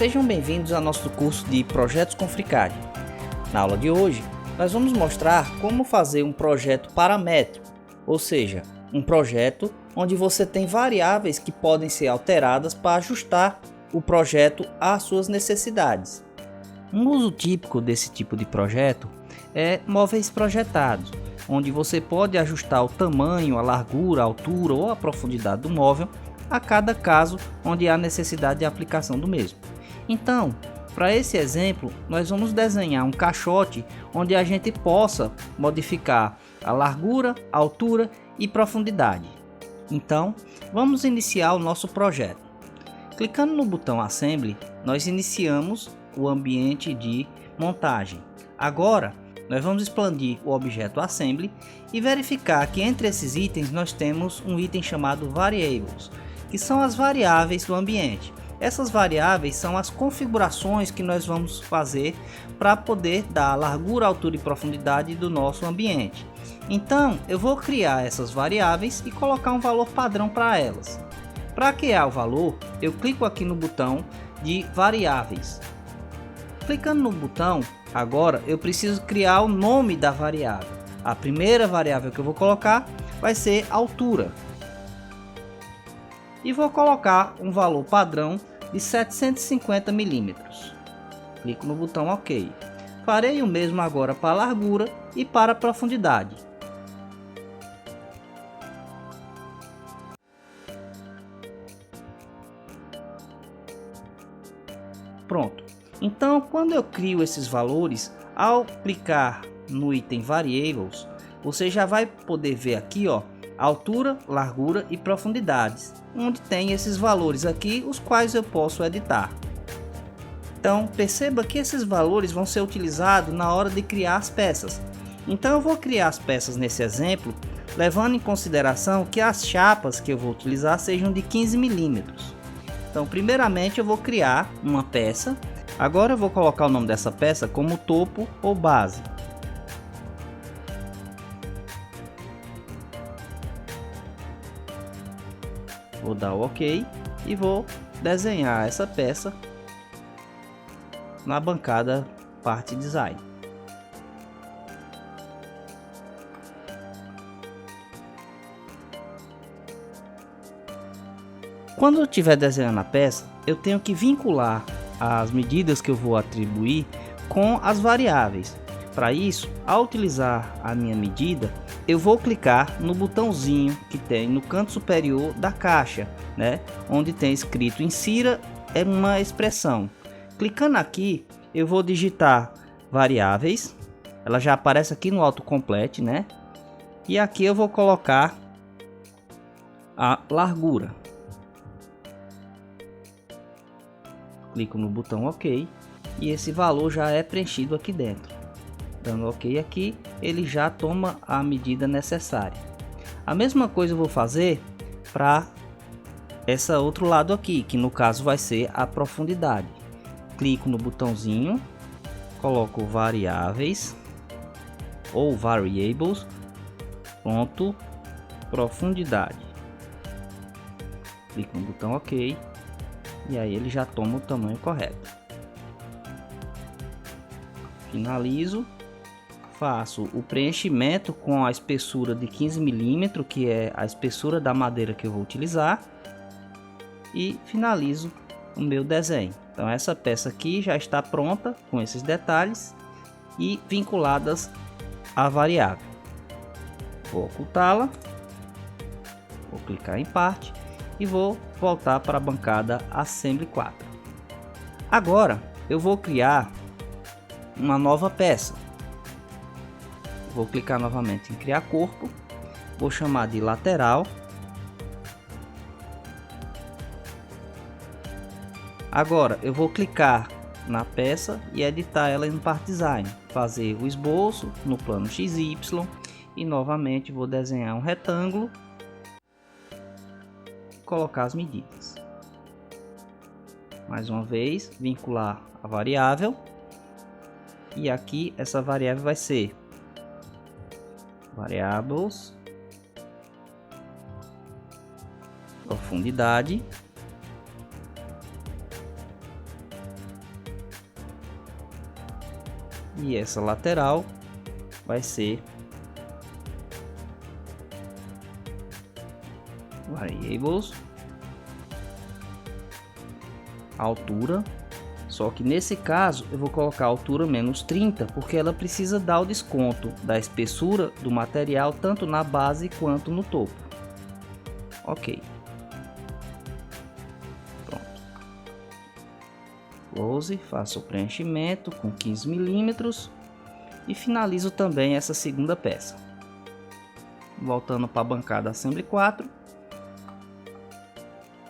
Sejam bem-vindos ao nosso curso de Projetos com FreeCAD. Na aula de hoje, nós vamos mostrar como fazer um projeto paramétrico, ou seja, um projeto onde você tem variáveis que podem ser alteradas para ajustar o projeto às suas necessidades. Um uso típico desse tipo de projeto é móveis projetados, onde você pode ajustar o tamanho, a largura, a altura ou a profundidade do móvel a cada caso onde há necessidade de aplicação do mesmo. Então, para esse exemplo, nós vamos desenhar um caixote onde a gente possa modificar a largura, a altura e profundidade. Então, vamos iniciar o nosso projeto. Clicando no botão Assembly, nós iniciamos o ambiente de montagem. Agora, nós vamos expandir o objeto Assembly e verificar que entre esses itens nós temos um item chamado Variables, que são as variáveis do ambiente. Essas variáveis são as configurações que nós vamos fazer para poder dar a largura, altura e profundidade do nosso ambiente. Então, eu vou criar essas variáveis e colocar um valor padrão para elas. Para criar o valor, eu clico aqui no botão de variáveis. Clicando no botão, agora eu preciso criar o nome da variável. A primeira variável que eu vou colocar vai ser altura. E vou colocar um valor padrão de 750 milímetros. Clico no botão OK. Farei o mesmo agora para a largura e para a profundidade. Pronto. Então, quando eu crio esses valores, ao clicar no item Variables, você já vai poder ver aqui, ó, altura, largura e profundidades, onde tem esses valores aqui, os quais eu posso editar. Então, perceba que esses valores vão ser utilizados na hora de criar as peças. Então, eu vou criar as peças nesse exemplo, levando em consideração que as chapas que eu vou utilizar sejam de 15 milímetros. Então, primeiramente eu vou criar uma peça. Agora eu vou colocar o nome dessa peça como topo ou base. Vou dar o OK e vou desenhar essa peça na bancada parte design. Quando eu estiver desenhando a peça, eu tenho que vincular as medidas que eu vou atribuir com as variáveis. Para isso, ao utilizar a minha medida, eu vou clicar no botãozinho que tem no canto superior da caixa, né, onde tem escrito insira uma expressão. Clicando aqui, eu vou digitar variáveis. Ela já aparece aqui no autocomplete, né? E aqui eu vou colocar a largura. Clico no botão OK e esse valor já é preenchido aqui dentro. Dando OK aqui, ele já toma a medida necessária. A mesma coisa eu vou fazer para esse outro lado aqui, que no caso vai ser a profundidade. Clico no botãozinho, coloco variáveis ou variables, pronto, profundidade. Clico no botão OK e aí ele já toma o tamanho correto. Finalizo. Faço o preenchimento com a espessura de 15 milímetros, que é a espessura da madeira que eu vou utilizar, e finalizo o meu desenho. Então essa peça aqui já está pronta com esses detalhes e vinculadas à variável. Vou ocultá-la, vou clicar em parte e vou voltar para a bancada Assembly 4. Agora eu vou criar uma nova peça. Vou clicar novamente em criar corpo, vou chamar de lateral. Agora eu vou clicar na peça e editar ela em parte design, fazer o esboço no plano XY e novamente vou desenhar um retângulo e colocar as medidas. Mais uma vez, vincular a variável e aqui essa variável vai ser variáveis, profundidade E essa lateral vai ser variables, altura, só que nesse caso eu vou colocar altura menos 30, porque ela precisa dar o desconto da espessura do material tanto na base quanto no topo. Ok. Pronto. Close, faço o preenchimento com 15 milímetros e finalizo também essa segunda peça. Voltando para a bancada Assembly 4,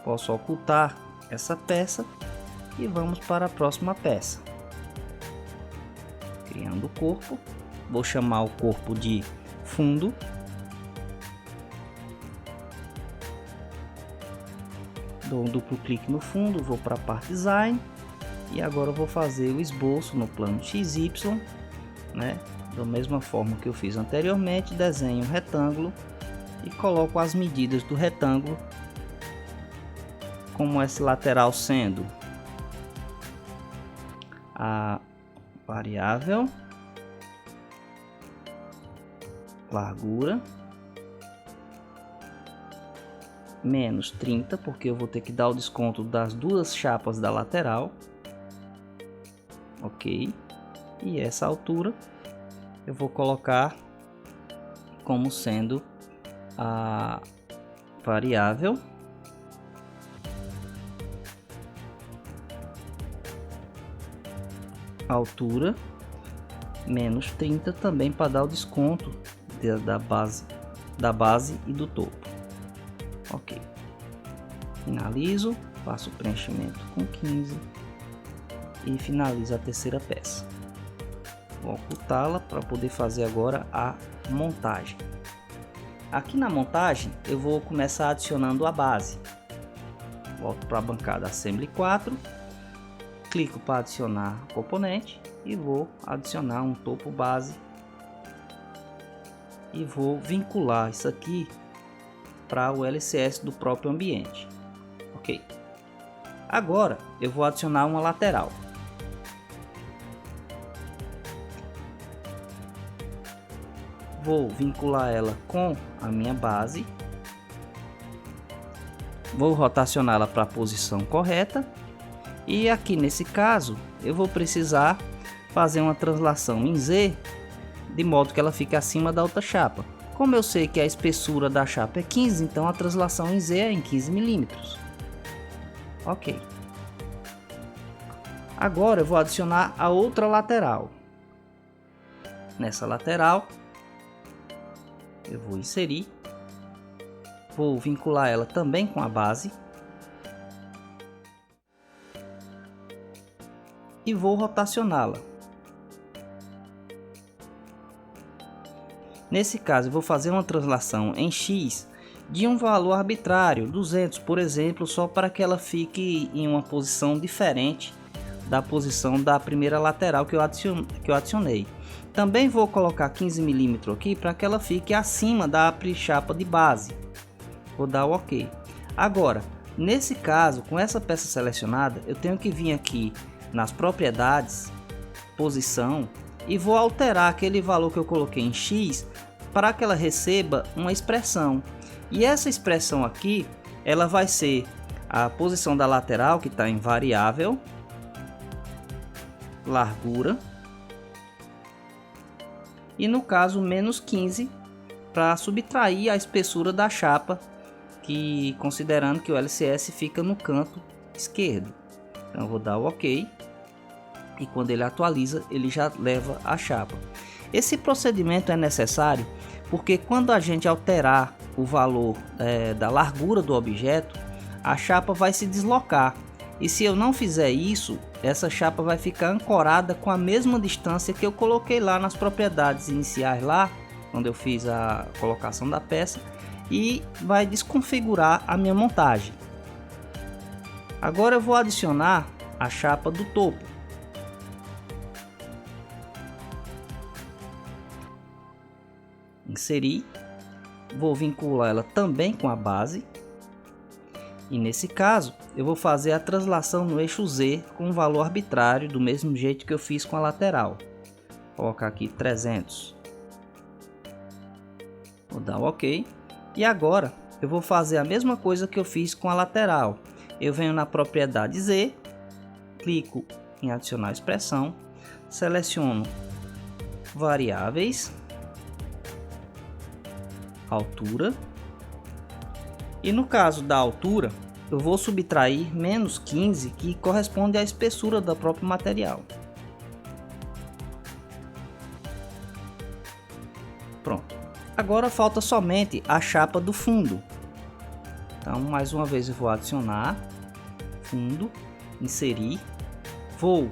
posso ocultar essa peça e vamos para a próxima peça. Criando o corpo, vou chamar o corpo de fundo. Dou um duplo clique no fundo, vou para a parte design e agora eu vou fazer o esboço no plano XY, né? Da mesma forma que eu fiz anteriormente, desenho um retângulo e coloco as medidas do retângulo, como esse lateral sendo a variável largura menos 30, porque eu vou ter que dar o desconto das duas chapas da lateral. Ok, e essa altura eu vou colocar como sendo a variável altura menos 30, também para dar o desconto da base e do topo. Ok, finalizo, faço o preenchimento com 15 e finalizo a terceira peça. Vou ocultá-la para poder fazer agora a montagem. Aqui na montagem eu vou começar adicionando a base. Volto para a bancada Assembly 4, clico para adicionar componente e vou adicionar um topo base e vou vincular isso aqui para o LCS do próprio ambiente. Ok, agora eu vou adicionar uma lateral. Vou vincular ela com a minha base, vou rotacioná-la para a posição correta e aqui nesse caso eu vou precisar fazer uma translação em Z de modo que ela fique acima da outra chapa. Como eu sei que a espessura da chapa é 15, então a translação em Z é em 15 milímetros. Ok, agora eu vou adicionar a outra lateral. Nessa lateral eu vou inserir, vou vincular ela também com a base e vou rotacioná-la. Nesse caso eu vou fazer uma translação em X de um valor arbitrário, 200 por exemplo, só para que ela fique em uma posição diferente da posição da primeira lateral que eu adicionei. Também vou colocar 15 milímetros aqui para que ela fique acima da chapa de base. Vou dar o OK. Agora, nesse caso, com essa peça selecionada, eu tenho que vir aqui nas propriedades, posição, e vou alterar aquele valor que eu coloquei em X para que ela receba uma expressão. E essa expressão aqui, ela vai ser a posição da lateral, que está em variável largura, e no caso menos 15 para subtrair a espessura da chapa, que considerando que o LCS fica no canto esquerdo. Então eu vou dar o OK e quando ele atualiza ele já leva a chapa. Esse procedimento é necessário porque quando a gente alterar o valor da largura do objeto, a chapa vai se deslocar, e se eu não fizer isso, essa chapa vai ficar ancorada com a mesma distância que eu coloquei lá nas propriedades iniciais, lá quando eu fiz a colocação da peça, e vai desconfigurar a minha montagem. Agora eu vou adicionar a chapa do topo. Inserir, vou vincular ela também com a base. E nesse caso, eu vou fazer a translação no eixo Z com um valor arbitrário, do mesmo jeito que eu fiz com a lateral. colocar aqui 300. Vou dar o OK. E agora eu vou fazer a mesma coisa que eu fiz com a lateral. Eu venho na propriedade Z, clico em adicionar expressão, seleciono variáveis, altura, e no caso da altura eu vou subtrair menos 15, que corresponde à espessura do próprio material. Pronto. Agora falta somente a chapa do fundo. Então, mais uma vez eu vou adicionar fundo, inserir, vou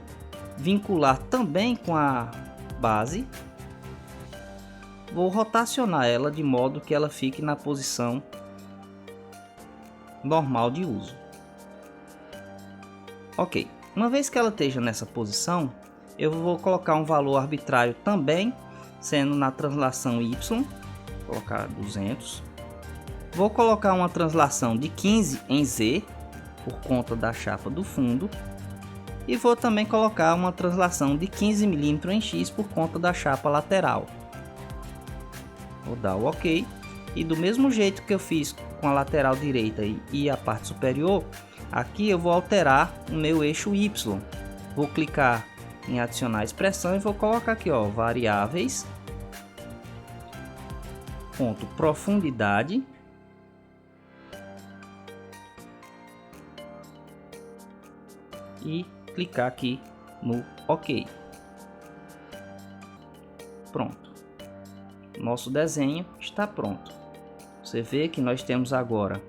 vincular também com a base, vou rotacionar ela de modo que ela fique na posição normal de uso. Ok, uma vez que ela esteja nessa posição, eu vou colocar um valor arbitrário também, sendo na translação Y, vou colocar 200. Vou colocar uma translação de 15 em Z, por conta da chapa do fundo. E vou também colocar uma translação de 15 mm em X, por conta da chapa lateral. Vou dar o OK. E do mesmo jeito que eu fiz com a lateral direita e a parte superior, aqui eu vou alterar o meu eixo Y. Vou clicar em adicionar expressão e vou colocar aqui, ó, variáveis, ponto profundidade, e clicar aqui no OK. Pronto. Nosso desenho está pronto. Você vê que nós temos agora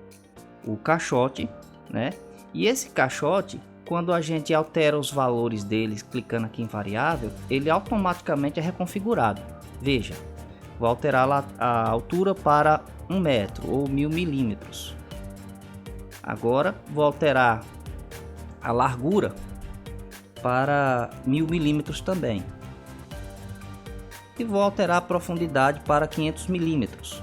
o caixote, né? E esse caixote, quando a gente altera os valores deles, clicando aqui em variável, ele automaticamente é reconfigurado. Veja, vou alterar a altura para 1 metro ou 1000 milímetros. Agora vou alterar a largura para 1000 milímetros também. E vou alterar a profundidade para 500 milímetros.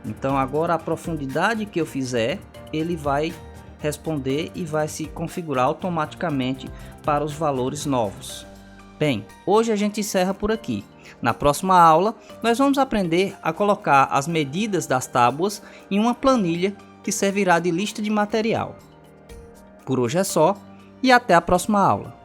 Então agora a profundidade que eu fizer, ele vai responder e vai se configurar automaticamente para os valores novos. Bem, hoje a gente encerra por aqui. Na próxima aula, nós vamos aprender a colocar as medidas das tábuas em uma planilha que servirá de lista de material. Por hoje é só e até a próxima aula.